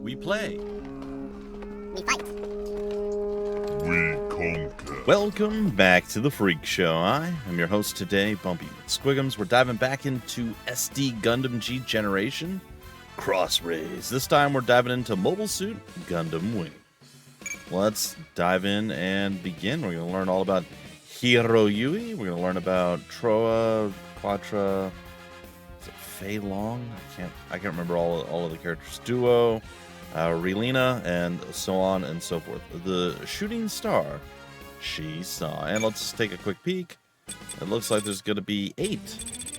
We play. We fight. We conquer. Welcome back to the Freak Show. I am your host today, Bumpy Squiggums. We're diving back into SD Gundam G Generation Cross Rays. This time we're diving into Mobile Suit Gundam Wing. Let's dive in and begin. We're going to learn all about Hiro Yui. We're going to learn about Troa, Quatra, is it Fei Long? I can't remember all of the characters. Duo, Relena, and so on and so forth. The shooting star she saw. And let's take a quick peek. It looks like there's going to be 8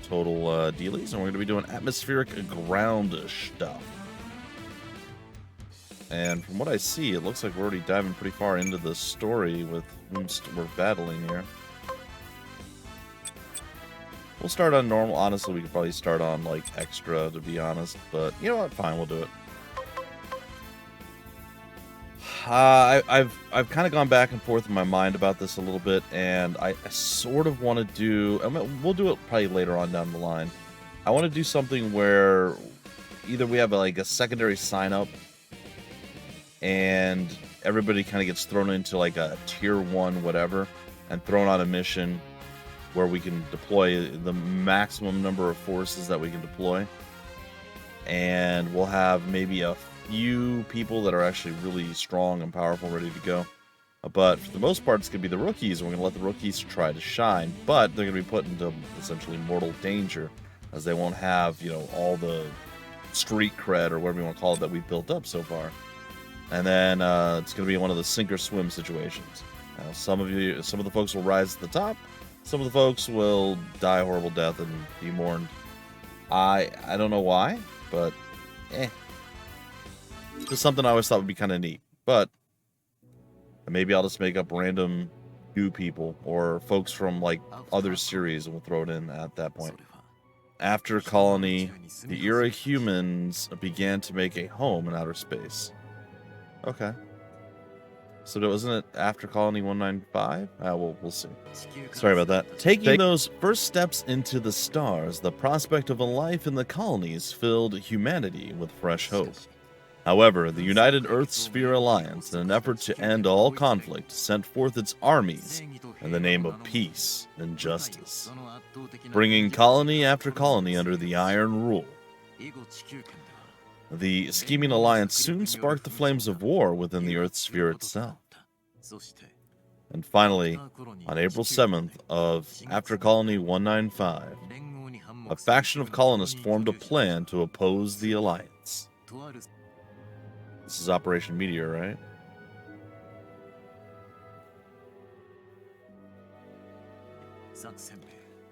total dealies, and we're going to be doing atmospheric ground stuff. And from what I see, it looks like we're already diving pretty far into the story with whom we're battling here. We'll start on normal. Honestly, we could probably start on, like, extra, to be honest. But, you know what? Fine, we'll do it. I've kind of gone back and forth in my mind about this a little bit, and I sort of want to do... we'll do it probably later on down the line. I want to do something where either we have, like, a secondary sign-up, and everybody kind of gets thrown into, like, a tier 1 whatever, and thrown on a mission where we can deploy the maximum number of forces that we can deploy. And we'll have maybe a few people that are actually really strong and powerful ready to go. But for the most part, it's going to be the rookies, and we're going to let the rookies try to shine. But they're going to be put into essentially mortal danger, as they won't have, you know, all the street cred, or whatever you want to call it, that we've built up so far. And then it's going to be one of the sink or swim situations. Some of the folks will rise to the top. Some of the folks will die a horrible death and be mourned. I don't know why, but just something I always thought would be kind of neat. But maybe I'll just make up random new people or folks from, like, other series, and we'll throw it in at that point. After Colony, the era humans began to make a home in outer space. Okay. So wasn't it after Colony 195? We'll see. Sorry about that. Taking those first steps into the stars, the prospect of a life in the colonies filled humanity with fresh hope. However, the United Earth Sphere Alliance, in an effort to end all conflict, sent forth its armies in the name of peace and justice, bringing colony after colony under the Iron Rule. The scheming alliance soon sparked the flames of war within the Earth sphere itself. And finally, on April 7th of After Colony 195, a faction of colonists formed a plan to oppose the alliance. This is Operation Meteor, right?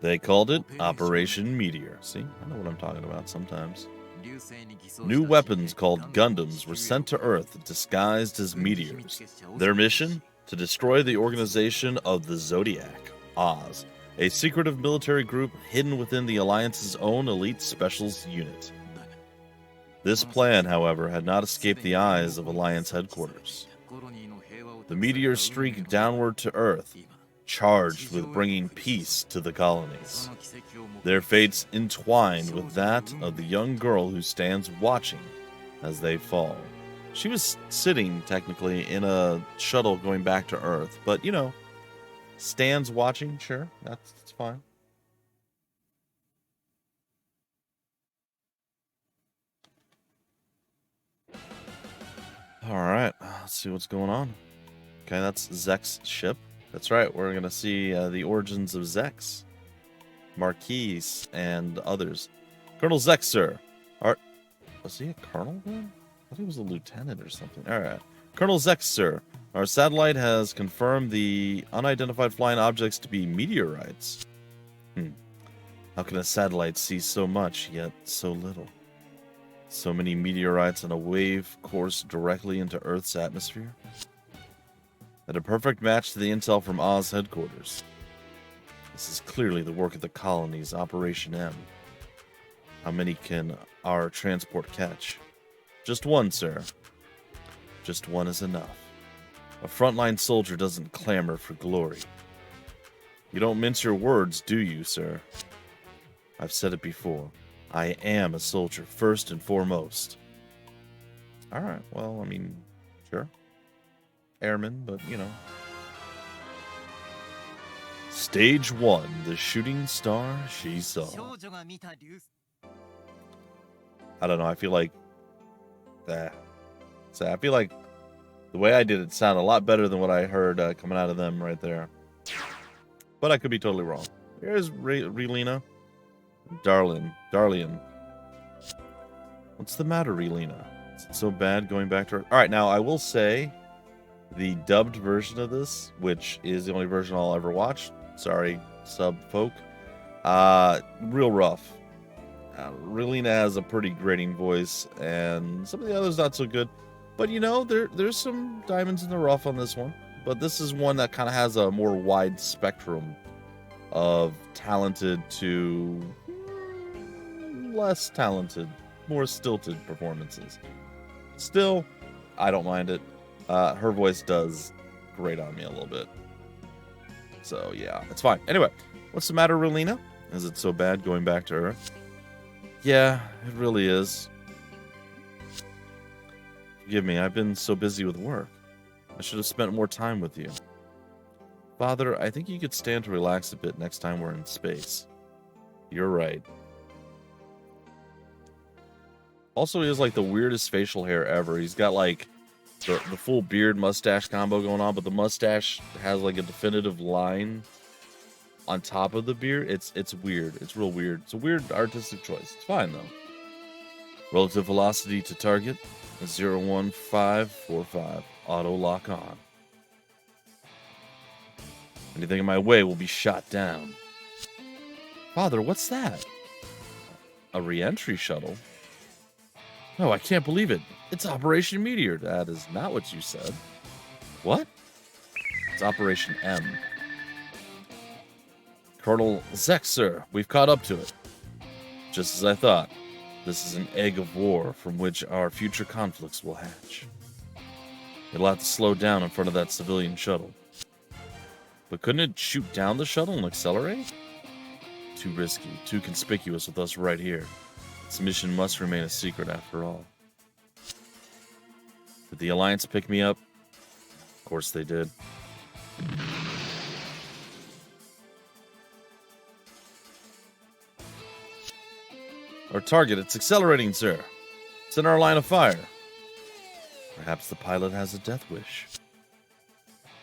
They called it Operation Meteor. See, I know what I'm talking about sometimes. New weapons called Gundams were sent to Earth disguised as meteors. Their mission? To destroy the organization of the Zodiac, Oz, a secretive military group hidden within the Alliance's own elite specials unit. This plan, however, had not escaped the eyes of Alliance headquarters. The meteors streak downward to Earth, charged with bringing peace to the colonies. Their fates entwined with that of the young girl who stands watching as they fall. She was sitting, technically, in a shuttle going back to Earth, but, you know, stands watching, sure, that's fine. Alright, let's see what's going on. Okay, that's Zek's ship. That's right, we're going to see the origins of Zex, Marquis, and others. Colonel Zek, sir. Was he a colonel then? I thought he was a lieutenant or something. Alright. Colonel Zek, sir. Our satellite has confirmed the unidentified flying objects to be meteorites. How can a satellite see so much, yet so little? So many meteorites on a wave course directly into Earth's atmosphere? And a perfect match to the intel from Oz headquarters. This is clearly the work of the colonies, Operation M. How many can our transport catch? Just one, sir. Just one is enough. A frontline soldier doesn't clamor for glory. You don't mince your words, do you, sir? I've said it before. I am a soldier, first and foremost. All right. Well, I mean, sure. Airman, but you know. Stage 1, the shooting star she saw. I don't know. I feel like so I feel like the way I did it sounded a lot better than what I heard coming out of them right there. But I could be totally wrong. Here's Relena. Darlian. What's the matter, Relena? Is it so bad going back to her? All right, now I will say the dubbed version of this, which is the only version I'll ever watch. Sorry, sub folk. Real rough. Relena has a pretty grating voice, and some of the others not so good. But you know, there's some diamonds in the rough on this one. But this is one that kind of has a more wide spectrum of talented to less talented, more stilted performances. Still, I don't mind it. Her voice does grate on me a little bit. So yeah, it's fine. Anyway, what's the matter, Relena? Is it so bad going back to Earth? Yeah, it really is. Forgive me, I've been so busy with work. I should have spent more time with you. Father, I think you could stand to relax a bit next time we're in space. You're right. Also, he has like the weirdest facial hair ever. He's got like the full beard mustache combo going on, but the mustache has like a definitive line on top of the beard. It's weird. It's real weird. It's a weird artistic choice. It's fine though. Relative velocity to target is 01545. Auto lock on. Anything in my way will be shot down. Father, what's that? A re-entry shuttle? No, I can't believe it. It's Operation Meteor. That is not what you said. What? It's Operation M. Colonel Zek, sir. We've caught up to it. Just as I thought. This is an egg of war from which our future conflicts will hatch. It'll have to slow down in front of that civilian shuttle. But couldn't it shoot down the shuttle and accelerate? Too risky, too conspicuous with us right here. This mission must remain a secret after all. Did the Alliance pick me up? Of course they did. Our target, it's accelerating, sir. It's in our line of fire. Perhaps the pilot has a death wish.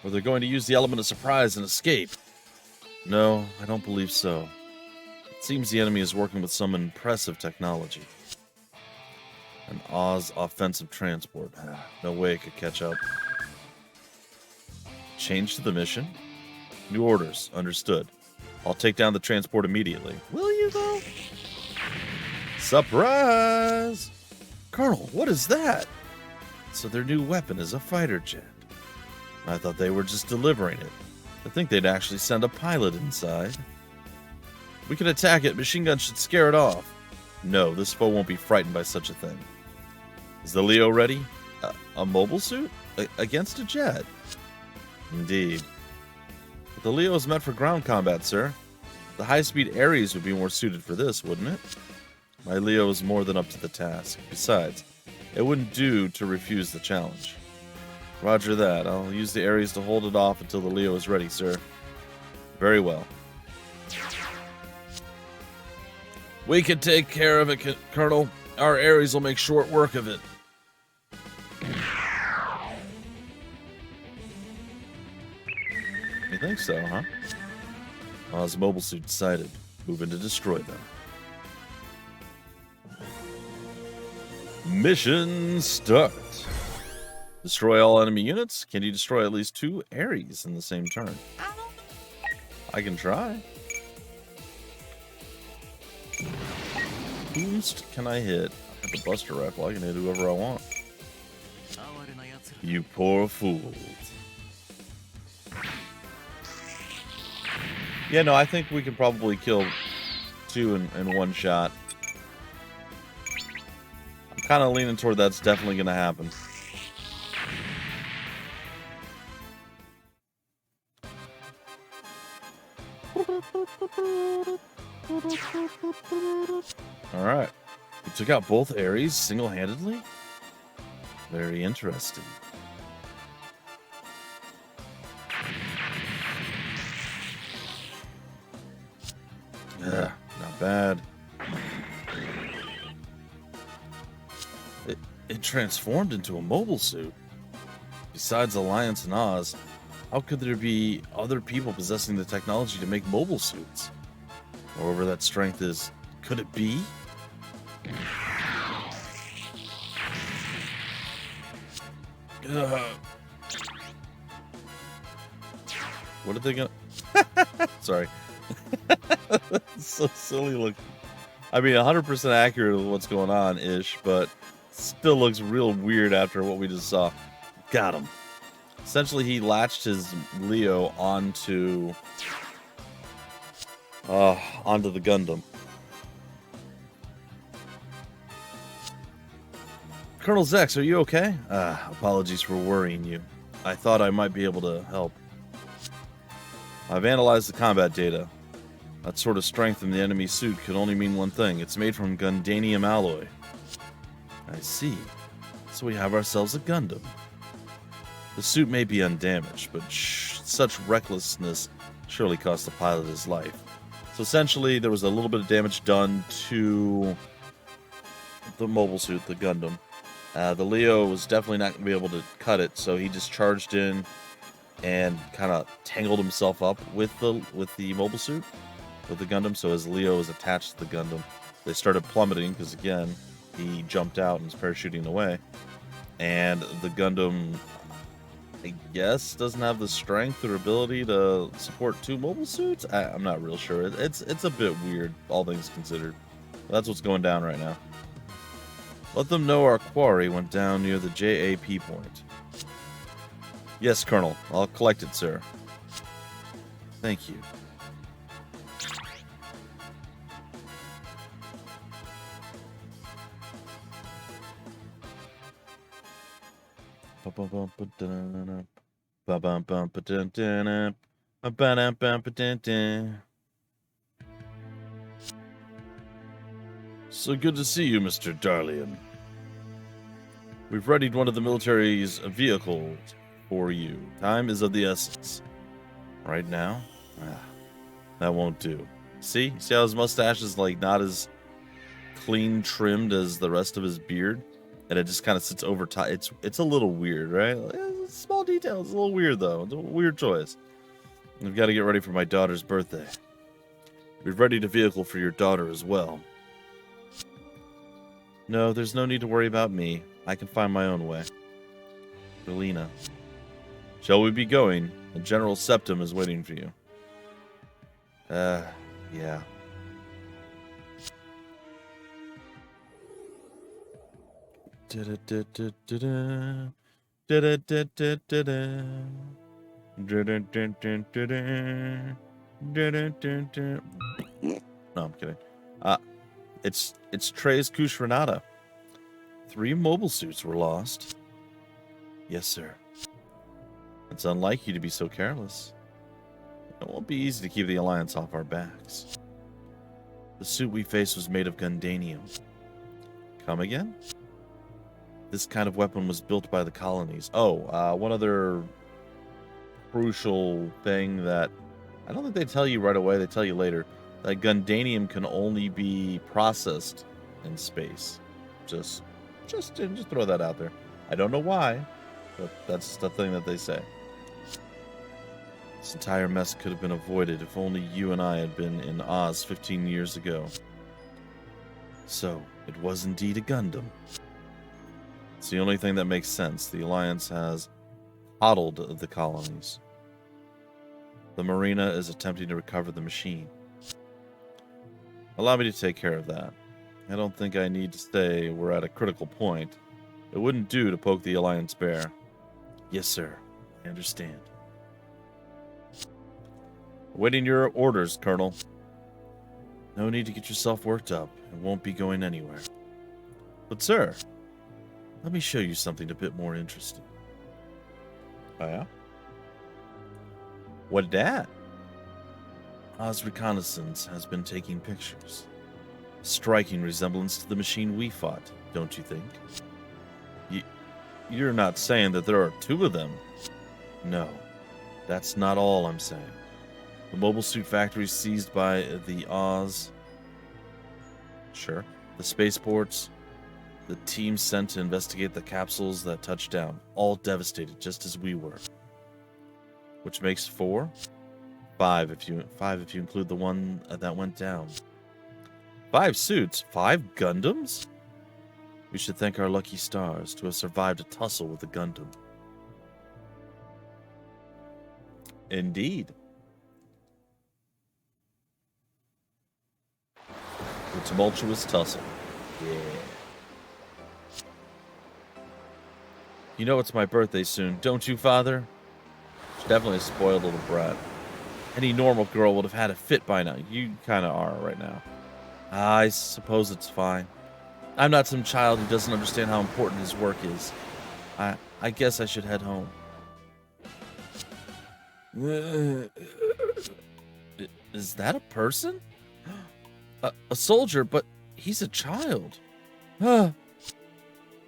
Or they're going to use the element of surprise and escape. No, I don't believe so. It seems the enemy is working with some impressive technology. An Oz offensive transport. No way it could catch up. Change to the mission. New orders. Understood. I'll take down the transport immediately. Will you, though? Surprise! Colonel, what is that? So their new weapon is a fighter jet. I thought they were just delivering it. I think they'd actually send a pilot inside. We can attack it. Machine gun should scare it off. No, this foe won't be frightened by such a thing. Is the Leo ready? A mobile suit? Against a jet? Indeed. But the Leo is meant for ground combat, sir. The high-speed Ares would be more suited for this, wouldn't it? My Leo is more than up to the task. Besides, it wouldn't do to refuse the challenge. Roger that. I'll use the Ares to hold it off until the Leo is ready, sir. Very well. We can take care of it, Colonel. Our Ares will make short work of it. You think so, huh? Oz mobile suit sighted. Moving to destroy them. Mission start. Destroy all enemy units. Can you destroy at least 2 Ares in the same turn? I can try. Whomst can I hit? I have a buster rifle. I can hit whoever I want. You poor fools. Yeah, no, I think we can probably kill 2 in one shot. I'm kind of leaning toward that's definitely going to happen. Alright. We took out both Ares single-handedly? Very interesting. Yeah, not bad. It transformed into a mobile suit. Besides Alliance and Oz, how could there be other people possessing the technology to make mobile suits? However that strength is, could it be? What are they gonna... Sorry. It's so silly looking. I mean, 100% accurate with what's going on, ish, but still looks real weird after what we just saw. Got him. Essentially, he latched his Leo onto the Gundam. Colonel Zex, are you okay? Apologies for worrying you. I thought I might be able to help. I've analyzed the combat data. That sort of strength in the enemy suit could only mean one thing. It's made from Gundanium alloy. I see. So we have ourselves a Gundam. The suit may be undamaged, but such recklessness surely cost the pilot his life. So essentially, there was a little bit of damage done to the mobile suit, the Gundam. The Leo was definitely not going to be able to cut it, so he just charged in and kind of tangled himself up with the mobile suit, with the Gundam. So his Leo was attached to the Gundam. They started plummeting because, again, he jumped out and was parachuting away. And the Gundam, I guess, doesn't have the strength or ability to support two mobile suits? I'm not real sure. It's a bit weird, all things considered. That's what's going down right now. Let them know our quarry went down near the JAP point. Yes, Colonel. I'll collect it, sir. Thank you. So good to see you, Mr. Darlian. We've readied one of the military's vehicles for you. Time is of the essence. Right now? That won't do. See how his mustache is like not as clean trimmed as the rest of his beard? And it just kind of sits over top. It's a little weird, right? It's small details. It's a little weird, though. It's a weird choice. We've got to get ready for my daughter's birthday. We've readied a vehicle for your daughter as well. No, there's no need to worry about me. I can find my own way. Relena. Shall we be going? The General Septum is waiting for you. Yeah. No, I'm kidding. It's Trey's Kushranada. 3 mobile suits were lost. Yes, sir. It's unlike you to be so careless. It won't be easy to keep the Alliance off our backs. The suit we faced was made of Gundanium. Come again? This kind of weapon was built by the colonies. One other crucial thing that I don't think they tell you right away, they tell you later. That Gundanium can only be processed in space. Just throw that out there. I don't know why, but that's the thing that they say. This entire mess could have been avoided if only you and I had been in Oz 15 years ago. So, it was indeed a Gundam. It's the only thing that makes sense. The Alliance has coddled the colonies. The Marina is attempting to recover the machine. Allow me to take care of that. I don't think I need to say we're at a critical point. It wouldn't do to poke the Alliance bear. Yes, sir. I understand. Awaiting your orders, Colonel. No need to get yourself worked up. It won't be going anywhere. But, sir, let me show you something a bit more interesting. Oh, yeah? What that? Oz Reconnaissance has been taking pictures. Striking resemblance to the machine we fought, don't you think? You're not saying that there are 2 of them? No, that's not all I'm saying. The mobile suit factory seized by the Oz. Sure. The spaceports. The team sent to investigate the capsules that touched down. All devastated, just as we were. Which makes 4? 5 if you include the one that went down. 5 suits? 5 Gundams? We should thank our lucky stars to have survived a tussle with the Gundam. Indeed. The tumultuous tussle. Yeah. You know it's my birthday soon, don't you, Father? She's definitely a spoiled little brat. Any normal girl would have had a fit by now. You kind of are right now. I suppose it's fine. I'm not some child who doesn't understand how important his work is. I guess I should head home. Is that a person? A soldier, but he's a child.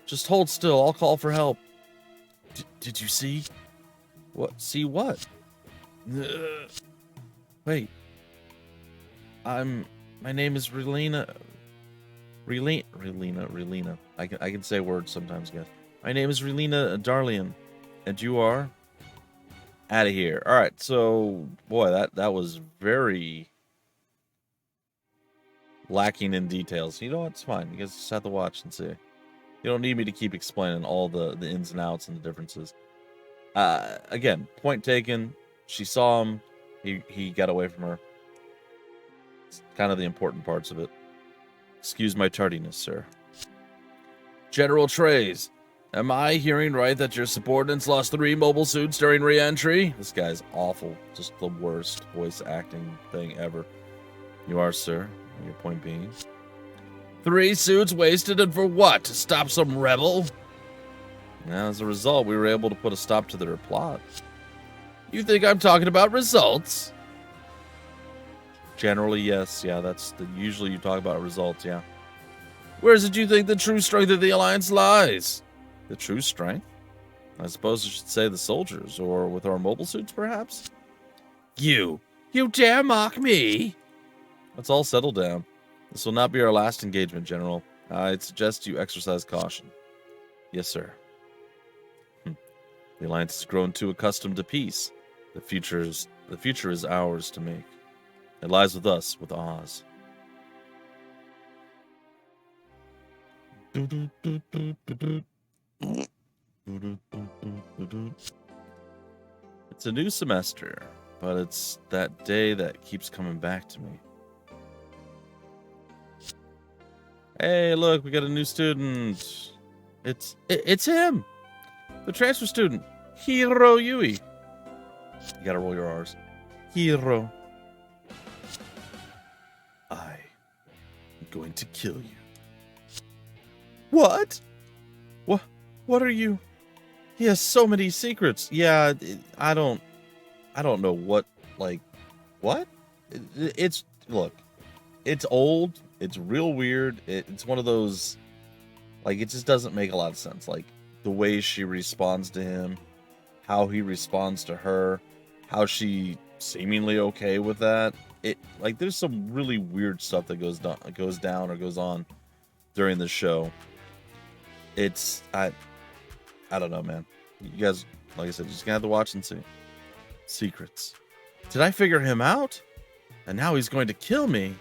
Just hold still. I'll call for help. Did you see? What? See what? Wait. My name is Relena. Relena. I can say words sometimes, guys. My name is Relena Darlian. And you are? Out of here. Alright, so boy, that was very lacking in details. You know what? It's fine. You guys just have to watch and see. You don't need me to keep explaining all the ins and outs and the differences. Again, point taken. She saw him. He got away from her. It's kind of the important parts of it. Excuse my tardiness, sir. General Trays, am I hearing right that your subordinates lost 3 mobile suits during re-entry? This guy's awful. Just the worst voice acting thing ever. You are, sir. Your point being? 3 suits wasted, and for what? To stop some rebel? Now, as a result, we were able to put a stop to their plot. You think I'm talking about results? Generally, yes. Yeah, usually you talk about results, yeah. Where did you think the true strength of the Alliance lies? The true strength? I suppose I should say the soldiers, or with our mobile suits, perhaps? You dare mock me? Let's all settle down. This will not be our last engagement, General. I'd suggest you exercise caution. Yes, sir. The Alliance has grown too accustomed to peace. The future is ours to make. It lies with us, with Oz. It's a new semester, but it's that day that keeps coming back to me. Hey, look, we got a new student. It's him, the transfer student, Hiro Yui. You gotta roll your R's. Hiro. I am going to kill you. What? What are you? He has so many secrets. Yeah, I don't know what, like, what? Look, it's old. It's real weird. It's one of those, like, it just doesn't make a lot of sense. Like, the way she responds to him, how he responds to her, how she seemingly okay with that. Like, there's some really weird stuff that goes down or goes on during the show. I don't know, man. You guys, like I said, you're just gonna have to watch and see. Secrets. Did I figure him out? And now he's going to kill me.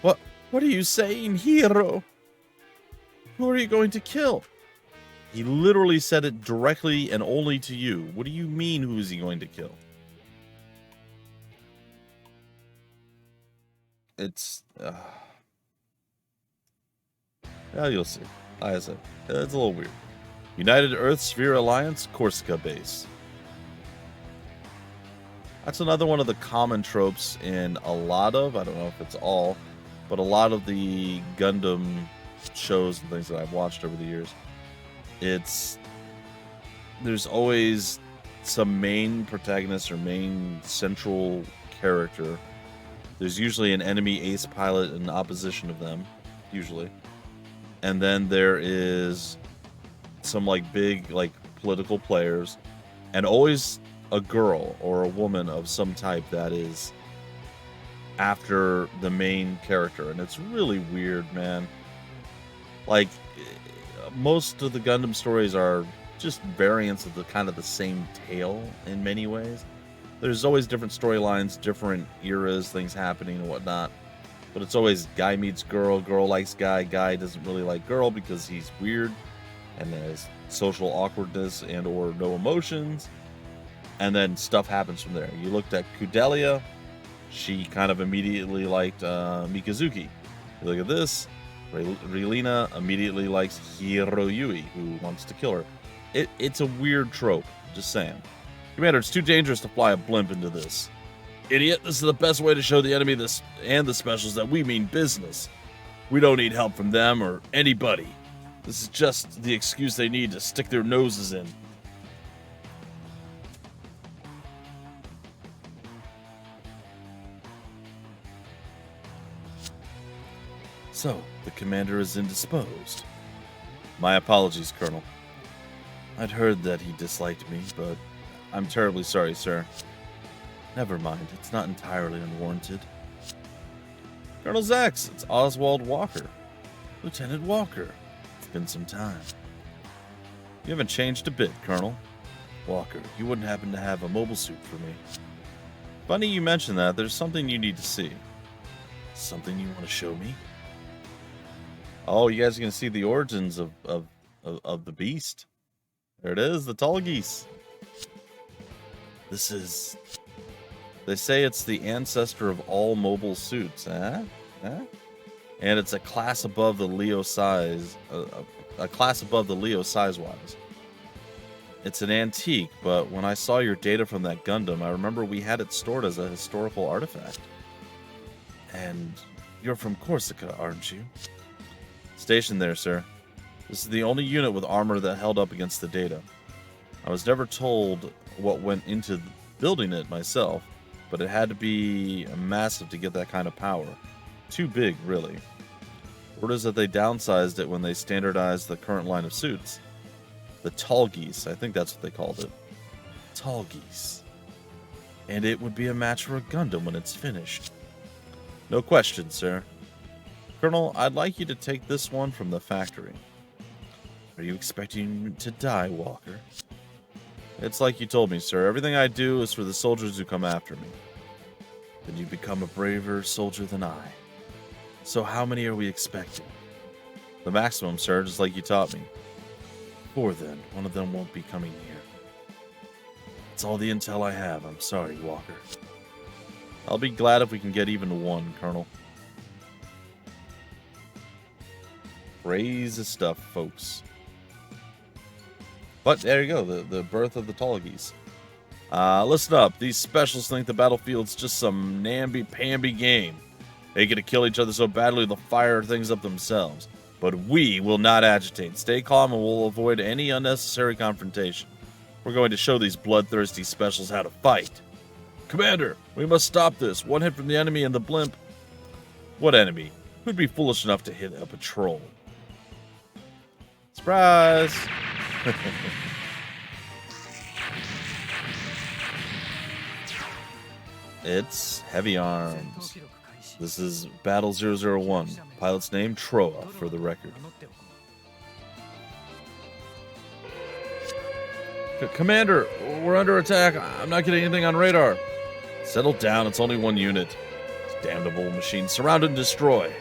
What are you saying, Hiro? Who are you going to kill? He literally said it directly and only to you. What do you mean, who is he going to kill? It's... yeah, you'll see. Like I said, it's a little weird. United Earth Sphere Alliance, Corsica base. That's another one of the common tropes in a lot of, I don't know if it's all, but a lot of the Gundam shows and things that I've watched over the years. There's always some main protagonist or main central character. There's usually an enemy ace pilot in opposition of them, usually. And then there is some like big like political players, and always a girl or a woman of some type that is after the main character. And it's really weird, man. Like, most of the Gundam stories are just variants of the kind of the same tale in many ways. There's always different storylines, different eras, things happening and whatnot. But it's always guy meets girl, girl likes guy, guy doesn't really like girl because he's weird and has social awkwardness and or no emotions. And then stuff happens from there. You looked at Kudelia, she kind of immediately liked Mikazuki. You look at this, Relena immediately likes Hiroyui, who wants to kill her. It's a weird trope, just saying. Commander, it's too dangerous to fly a blimp into this. Idiot, this is the best way to show the enemy this and the specials that we mean business. We don't need help from them or anybody. This is just the excuse they need to stick their noses in. So, the commander is indisposed. My apologies, Colonel. I'd heard that he disliked me, but I'm terribly sorry, sir. Never mind, it's not entirely unwarranted. Colonel Zex, it's Oswald Walker. Lieutenant Walker, it's been some time. You haven't changed a bit, Colonel. Walker, you wouldn't happen to have a mobile suit for me. Funny you mention that, there's something you need to see. Something you want to show me? Oh, you guys are going to see the origins of the beast. There it is, the Tallgeese. This is... They say it's the ancestor of all mobile suits, huh? And it's a class above the Leo size, a class above the Leo size-wise. It's an antique, but when I saw your data from that Gundam, I remember we had it stored as a historical artifact. And you're from Corsica, aren't you? Stationed there, sir. This is the only unit with armor that held up against the data. I was never told what went into building it myself, but it had to be massive to get that kind of power. Too big, really. Word is that they downsized it when they standardized the current line of suits. The Tallgeese, I think that's what they called it. Tallgeese. And it would be a match for a Gundam when it's finished. No question, sir. Colonel, I'd like you to take this one from the factory. Are you expecting to die, Walker? It's like you told me, sir. Everything I do is for the soldiers who come after me. Then you become a braver soldier than I. So how many are we expecting? The maximum, sir, just like you taught me. 4 then. One of them won't be coming here. That's all the intel I have. I'm sorry, Walker. I'll be glad if we can get even to 1, Colonel. Crazy stuff, folks. But there you go, the birth of the Tallgeese. Listen up. These specials think the battlefield's just some namby-pamby game. They get to kill each other so badly they'll fire things up themselves. But we will not agitate. Stay calm and we'll avoid any unnecessary confrontation. We're going to show these bloodthirsty specials how to fight. Commander, we must stop this. One hit from the enemy and the blimp. What enemy? Who'd be foolish enough to hit a patrol? Surprise! It's HeavyArms. This is Battle 001. Pilot's name, Troa, for the record. Commander, we're under attack. I'm not getting anything on radar. Settle down, it's only 1 unit. This damnable machine. Surround and destroy.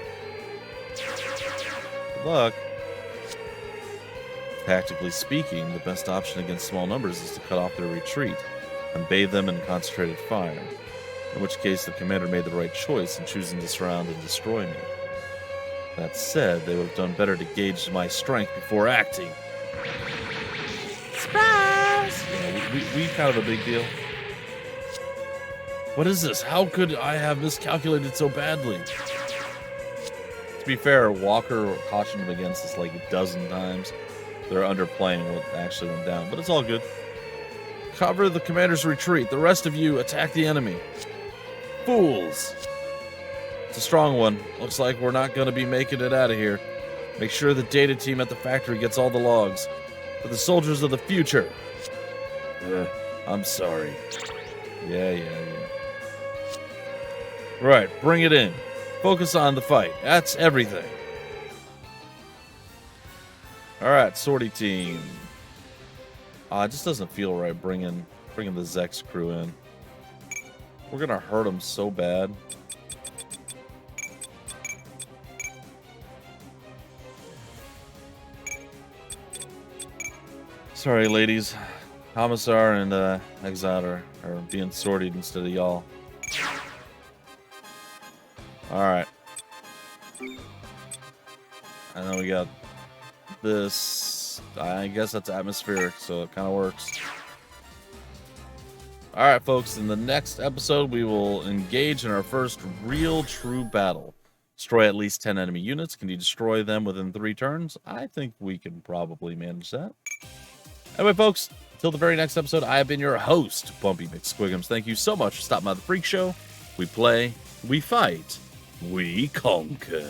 Good luck. Tactically speaking, the best option against small numbers is to cut off their retreat and bathe them in concentrated fire, in which case the commander made the right choice in choosing to surround and destroy me. That said, they would have done better to gauge my strength before acting. Surprise! Yeah, we kind of a big deal. What is this? How could I have miscalculated so badly? To be fair, Walker cautioned him against this like a dozen times. They're underplaying what actually went down, but it's all good. Cover the commander's retreat. The rest of you attack the enemy. Fools! It's a strong one. Looks like we're not going to be making it out of here. Make sure the data team at the factory gets all the logs. For the soldiers of the future. I'm sorry. Yeah. Right, bring it in. Focus on the fight. That's everything. All right, Sortie team. It just doesn't feel right bringing the Zex crew in. We're gonna hurt them so bad. Sorry, ladies. Commissar and Exile are being sorted instead of y'all. Alright. And then we got this. I guess that's atmospheric, so it kind of works. Alright, folks. In the next episode, we will engage in our first real true battle. Destroy at least 10 enemy units. Can you destroy them within 3 turns? I think we can probably manage that. Anyway, folks, until the very next episode, I have been your host, Bumpy McSquigums. Thank you so much for stopping by the Freak Show. We play, we fight, we conquer.